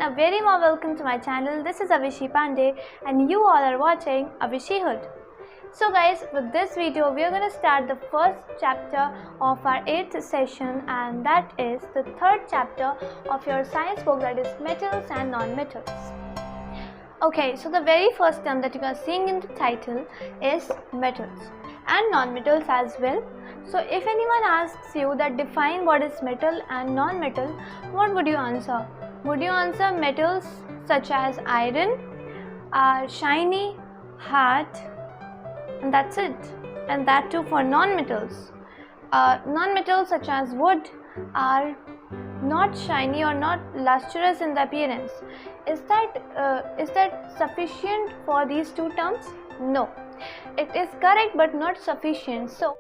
a very warm welcome to my channel. This is Avishi Pandey and you all are watching Avishi Hood. So guys, with this video we are going to start the first chapter of our 8th session, and that is the third chapter of your science book, that is metals and non-metals. Okay, so the very first term that you are seeing in the title is metals and non-metals as well. So if anyone asks you that define what is metal and non-metal, what would you answer? Would you answer metals such as iron are shiny, hard, and that's it, and that too for non-metals. Non-metals such as wood are not shiny or not lustrous in the appearance. Is that sufficient for these two terms? No, it is correct but not sufficient. So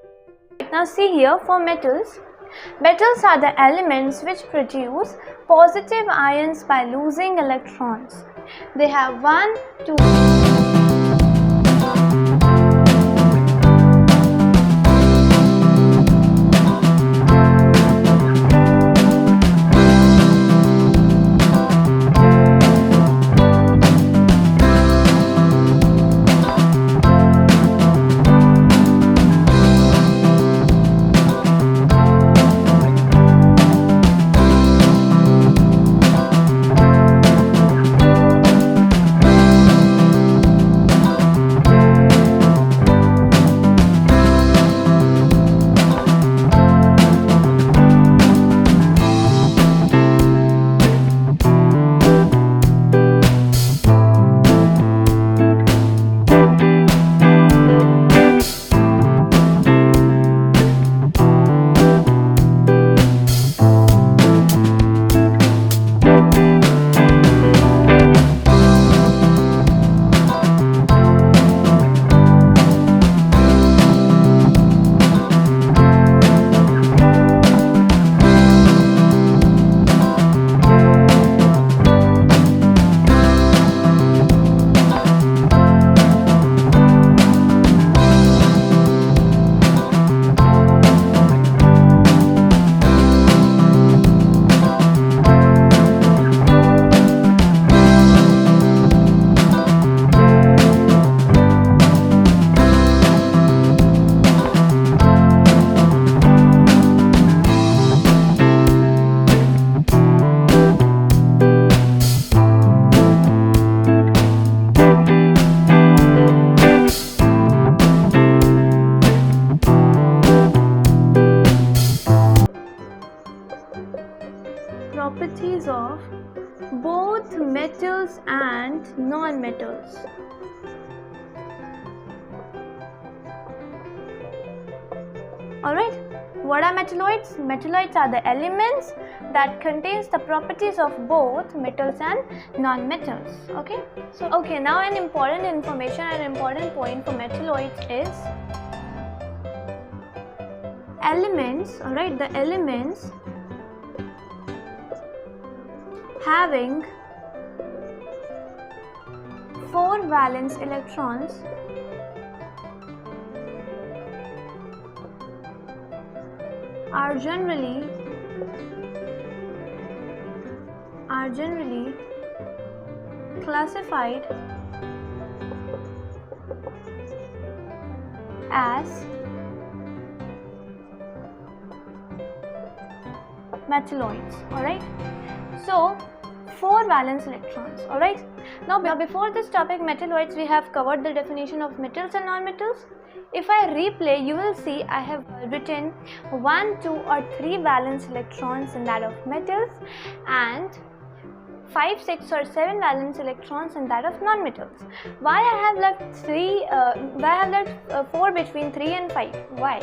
now see here, for metals, metals are the elements which produce positive ions by losing electrons. They have 1, 2. Properties of both metals and non-metals. Alright, what are metalloids? Metalloids are the elements that contains the properties of both metals and non-metals. Okay, so now an important information, an important point for metalloids is elements. Alright, the elements having 4 valence electrons are generally classified as metalloids. Alright, so 4 valence electrons. Alright, now before this topic metalloids, we have covered the definition of metals and non-metals. If I replay, you will see I have written 1, 2 or 3 valence electrons in that of metals and 5, 6 or 7 valence electrons in that of non-metals. Why I have left 4 between 3 and 5? Why?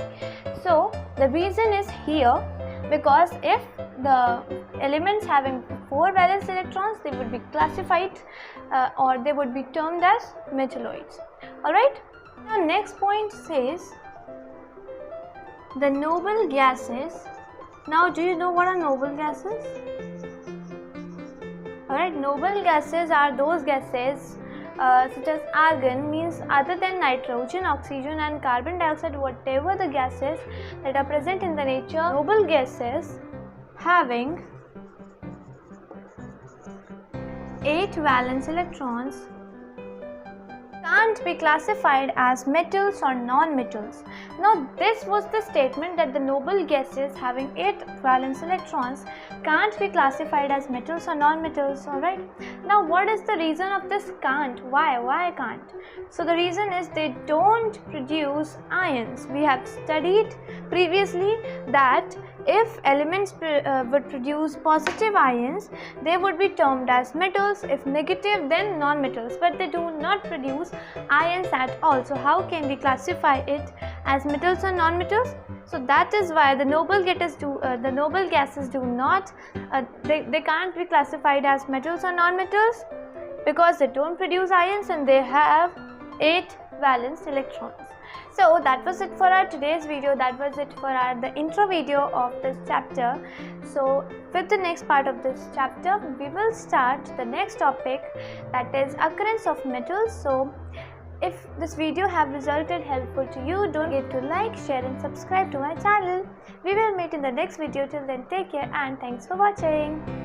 So the reason is here, because if the elements having 4 valence electrons, they would be classified or they would be termed as metalloids. Alright, now next point says the noble gases. Now do you know what are noble gases? Alright, noble gases are those gases such as argon, means other than nitrogen, oxygen and carbon dioxide, whatever the gases that are present in the nature, noble gases having 8 valence electrons can't be classified as metals or non-metals. Now this was the statement that the noble gases having 8 valence electrons can't be classified as metals or non-metals. Alright. Now what is the reason of this can't? Why can't? So the reason is they don't produce ions. We have studied previously that if elements would produce positive ions, they would be termed as metals. If negative, then non-metals. But they do not produce ions at all. So how can we classify it as metals or non-metals? So that is why the noble gases do not. They can't be classified as metals or non-metals because they don't produce ions and they have 8 valence electrons. So that was it for our today's video. That was it for the intro video of this chapter. So with the next part of this chapter, we will start the next topic, that is occurrence of metals. So if this video have resulted helpful to you, don't forget to like, share and subscribe to my channel. We will meet in the next video. Till then, take care and thanks for watching.